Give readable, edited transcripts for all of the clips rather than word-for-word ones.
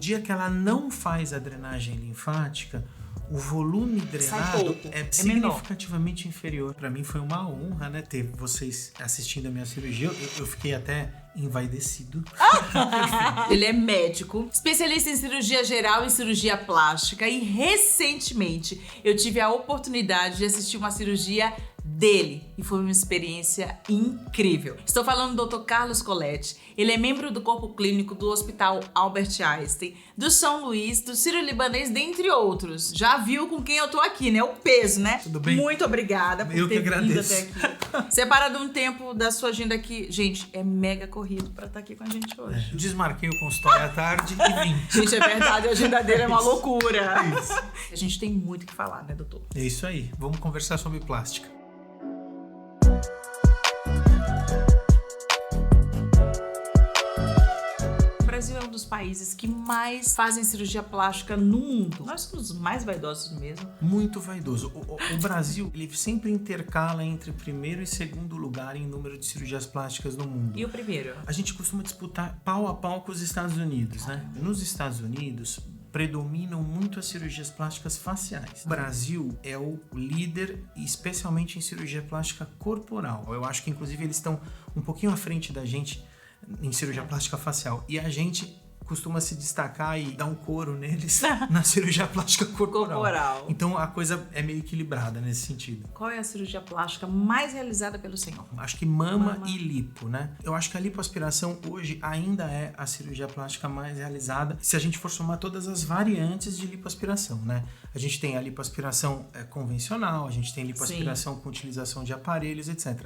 dia que ela não faz a drenagem linfática, o volume drenado é significativamente inferior. Para mim foi uma honra, né, ter vocês assistindo a minha cirurgia. Eu fiquei até envaidecido. Ele é médico, especialista em cirurgia geral e cirurgia plástica, e recentemente eu tive a oportunidade de assistir uma cirurgia dele e foi uma experiência incrível. Estou falando do Dr. Carlos Coletti. Ele é membro do corpo clínico do Hospital Albert Einstein, do São Luís, do Sírio-Libanês, dentre outros. Já viu com quem eu tô aqui, né? O peso, né? Tudo bem? Muito obrigada por ter vindo até aqui. Separado um tempo da sua agenda aqui. Gente, é mega corrido pra estar aqui com a gente hoje. Desmarquei o consultório à tarde e vim. Gente, é verdade, a agenda dele é uma loucura. Isso. A gente tem muito o que falar, né, doutor? É isso aí. Vamos conversar sobre plástica. O Brasil é um dos países que mais fazem cirurgia plástica no mundo. Nós somos os mais vaidosos mesmo. Muito vaidoso. O Brasil, ele sempre intercala entre primeiro e segundo lugar em número de cirurgias plásticas no mundo. E o primeiro? A gente costuma disputar pau a pau com os Estados Unidos, né? Nos Estados Unidos, predominam muito as cirurgias plásticas faciais. O Brasil é o líder, especialmente em cirurgia plástica corporal. Eu acho que, inclusive, eles estão um pouquinho à frente da gente em cirurgia plástica facial. E a gente costuma se destacar e dar um couro neles na cirurgia plástica corporal. Então a coisa é meio equilibrada nesse sentido. Qual é a cirurgia plástica mais realizada pelo senhor? Acho que mama e lipo, né? Eu acho que a lipoaspiração hoje ainda é a cirurgia plástica mais realizada, se a gente for somar todas as variantes de lipoaspiração, né? A gente tem a lipoaspiração convencional, a gente tem lipoaspiração com utilização de aparelhos, etc.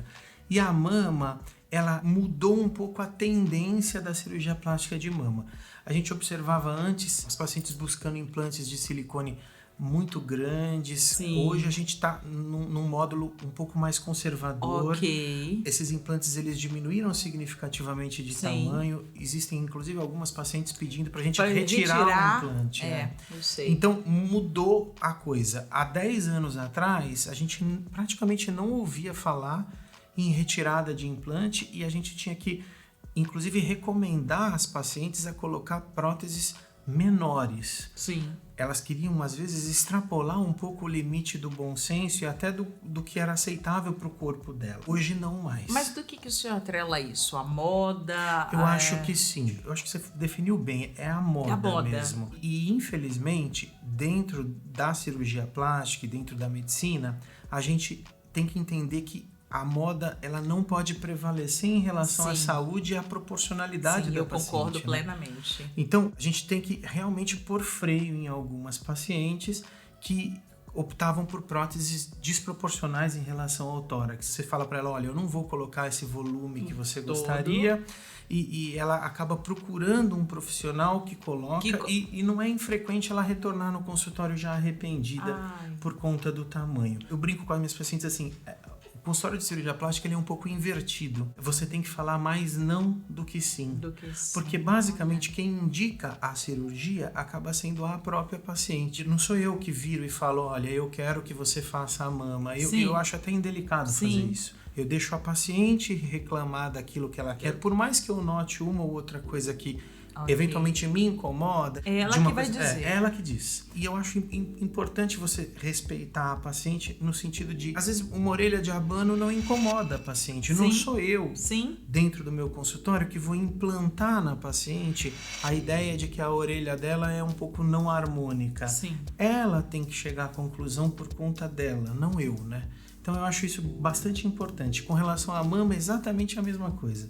E a mama, ela mudou um pouco a tendência da cirurgia plástica de mama. A gente observava antes os pacientes buscando implantes de silicone muito grandes. Sim. Hoje a gente está num módulo um pouco mais conservador. Ok. Esses implantes, eles diminuíram significativamente de tamanho. Existem, inclusive, algumas pacientes pedindo pra gente retirar o implante. Eu sei. Então, mudou a coisa. Há 10 anos atrás, a gente praticamente não ouvia falar em retirada de implante e a gente tinha que, inclusive, recomendar as pacientes a colocar próteses menores. Sim. Elas queriam, às vezes, extrapolar um pouco o limite do bom senso e até do que era aceitável para o corpo dela. Hoje, não mais. Mas do que o senhor atrela isso? A moda? Eu acho que sim. Eu acho que você definiu bem. É a moda mesmo. E, infelizmente, dentro da cirurgia plástica e dentro da medicina, a gente tem que entender que a moda, ela não pode prevalecer em relação à saúde e à proporcionalidade da paciente. Eu concordo plenamente. Então, a gente tem que realmente pôr freio em algumas pacientes que optavam por próteses desproporcionais em relação ao tórax. Você fala para ela, olha, eu não vou colocar esse volume que você gostaria, e ela acaba procurando um profissional que coloca, e não é infrequente ela retornar no consultório já arrependida por conta do tamanho. Eu brinco com as minhas pacientes assim, o consultório de cirurgia plástica, ele é um pouco invertido. Você tem que falar mais não do que sim. Porque basicamente quem indica a cirurgia acaba sendo a própria paciente. Não sou eu que viro e falo, olha, eu quero que você faça a mama. Eu acho até indelicado fazer isso. Eu deixo a paciente reclamar daquilo que ela quer. Por mais que eu note uma ou outra coisa que eventualmente me incomoda. É ela que vai dizer. É ela que diz. E eu acho importante você respeitar a paciente no sentido de, às vezes, uma orelha de abano não incomoda a paciente. Não sou eu, dentro do meu consultório, que vou implantar na paciente a ideia de que a orelha dela é um pouco não harmônica. Ela tem que chegar à conclusão por conta dela, não eu, né? Então eu acho isso bastante importante. Com relação à mama, é exatamente a mesma coisa.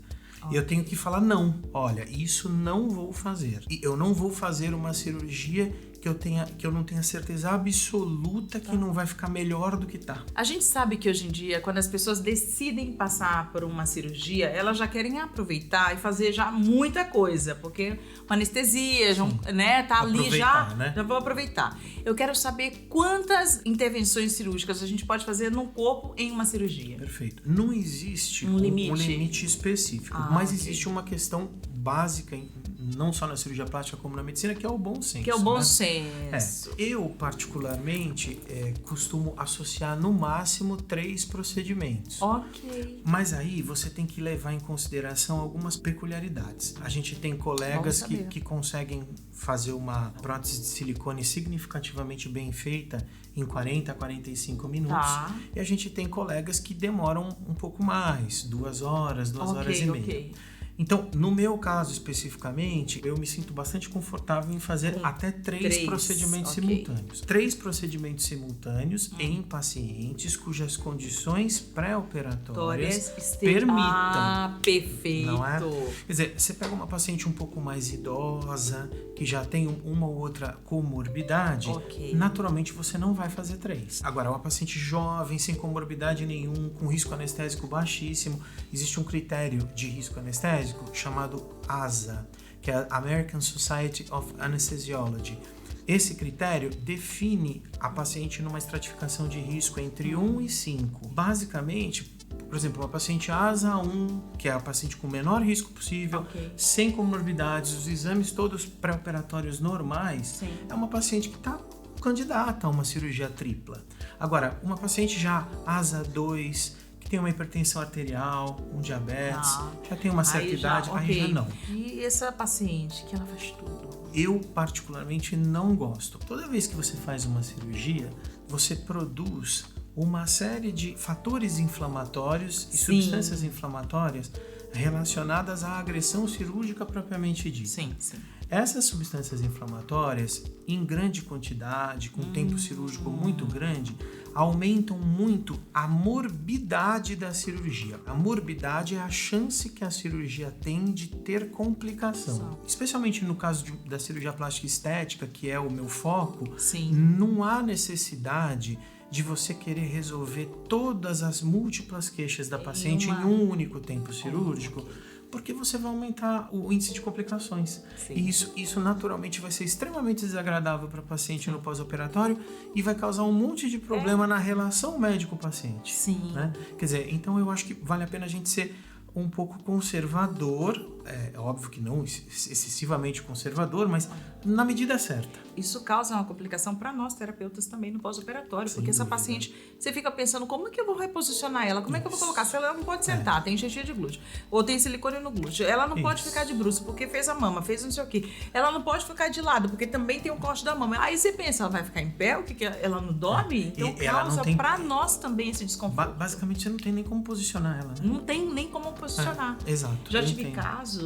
E eu tenho que falar, não, olha, isso não vou fazer. E eu não vou fazer uma cirurgia que eu não tenha certeza absoluta que não vai ficar melhor do que tá. A gente sabe que hoje em dia, quando as pessoas decidem passar por uma cirurgia, elas já querem aproveitar e fazer já muita coisa, porque uma anestesia, né, tá ali já, já vou aproveitar. Eu quero saber quantas intervenções cirúrgicas a gente pode fazer no corpo em uma cirurgia. Perfeito. Não existe um limite específico, mas existe uma questão básica, não só na cirurgia plástica como na medicina, que é o bom senso. Que é o bom né? senso. Eu, particularmente, costumo associar no máximo 3 procedimentos. Ok. Mas aí você tem que levar em consideração algumas peculiaridades. A gente tem colegas que conseguem fazer uma prótese de silicone significativamente bem feita em 40 a 45 minutos. Tá. E a gente tem colegas que demoram um pouco mais, 2 horas, 2 horas e meia. Ok. Então, no meu caso especificamente, eu me sinto bastante confortável em fazer até 3 procedimentos simultâneos. 3 procedimentos simultâneos em pacientes cujas condições pré-operatórias permitam. Ah, perfeito. Não é? Quer dizer, você pega uma paciente um pouco mais idosa, que já tem uma ou outra comorbidade, naturalmente você não vai fazer 3. Agora, uma paciente jovem, sem comorbidade nenhum, com risco anestésico baixíssimo, existe um critério de risco anestésico chamado ASA, que é a American Society of Anesthesiology. Esse critério define a paciente numa estratificação de risco entre 1 e 5. Basicamente, por exemplo, uma paciente ASA 1, que é a paciente com o menor risco possível, sem comorbidades, os exames todos pré-operatórios normais, é uma paciente que está candidata a uma cirurgia tripla. Agora, uma paciente já ASA 2, que tem uma hipertensão arterial, um diabetes, já tem uma certa idade, aí já não. E essa paciente que ela faz tudo? Eu, particularmente, não gosto. Toda vez que você faz uma cirurgia, você produz uma série de fatores inflamatórios e substâncias inflamatórias relacionadas à agressão cirúrgica propriamente dita. Sim. Essas substâncias inflamatórias, em grande quantidade, com tempo cirúrgico muito grande, aumentam muito a morbidade da cirurgia. A morbidade é a chance que a cirurgia tem de ter complicação. Especialmente no caso da cirurgia plástica estética, que é o meu foco, não há necessidade de você querer resolver todas as múltiplas queixas da paciente em um único tempo cirúrgico, porque você vai aumentar o índice de complicações. E isso naturalmente vai ser extremamente desagradável para a paciente no pós-operatório e vai causar um monte de problema na relação médico-paciente. Né? Quer dizer, então eu acho que vale a pena a gente ser um pouco conservador, é óbvio que não excessivamente conservador, mas na medida certa. Isso causa uma complicação para nós terapeutas também no pós-operatório, porque essa paciente, você fica pensando, como é que eu vou reposicionar ela? Como é que eu vou colocar? Se ela não pode sentar, tem enchimento de glúteo, ou tem silicone no glúteo, ela não pode ficar de bruços porque fez a mama, fez não sei o quê. Ela não pode ficar de lado porque também tem um corte da mama. Aí você pensa, ela vai ficar em pé? O que ela não dorme? Então causa para nós também esse desconforto. Basicamente você não tem nem como posicionar ela, né? Não tem nem como posicionar. Exato. Já tive casos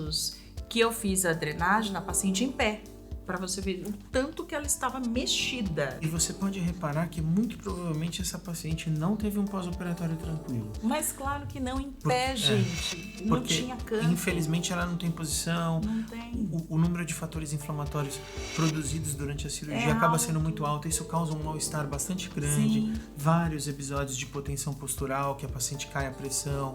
que eu fiz a drenagem na paciente em pé, para você ver o tanto que ela estava mexida. E você pode reparar que muito provavelmente essa paciente não teve um pós-operatório tranquilo. Mas claro que não, em pé, gente. Não tinha canto. Infelizmente ela não tem posição. Não tem. O número de fatores inflamatórios produzidos durante a cirurgia acaba sendo muito alto. Isso causa um mal-estar bastante grande. Vários episódios de hipotensão postural, que a paciente cai a pressão,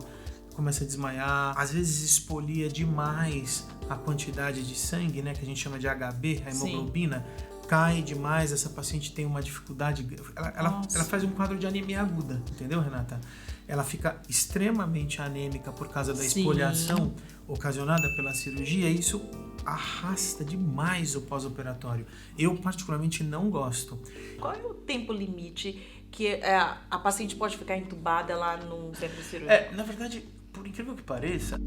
começa a desmaiar, às vezes expolia demais a quantidade de sangue, né, que a gente chama de HB, a hemoglobina, cai demais, essa paciente tem uma dificuldade, ela faz um quadro de anemia aguda, entendeu, Renata? Ela fica extremamente anêmica por causa da espoliação ocasionada pela cirurgia, e isso arrasta demais o pós-operatório. Eu particularmente não gosto. Qual é o tempo limite que a paciente pode ficar entubada lá no centro cirúrgico? Na verdade, por incrível que pareça,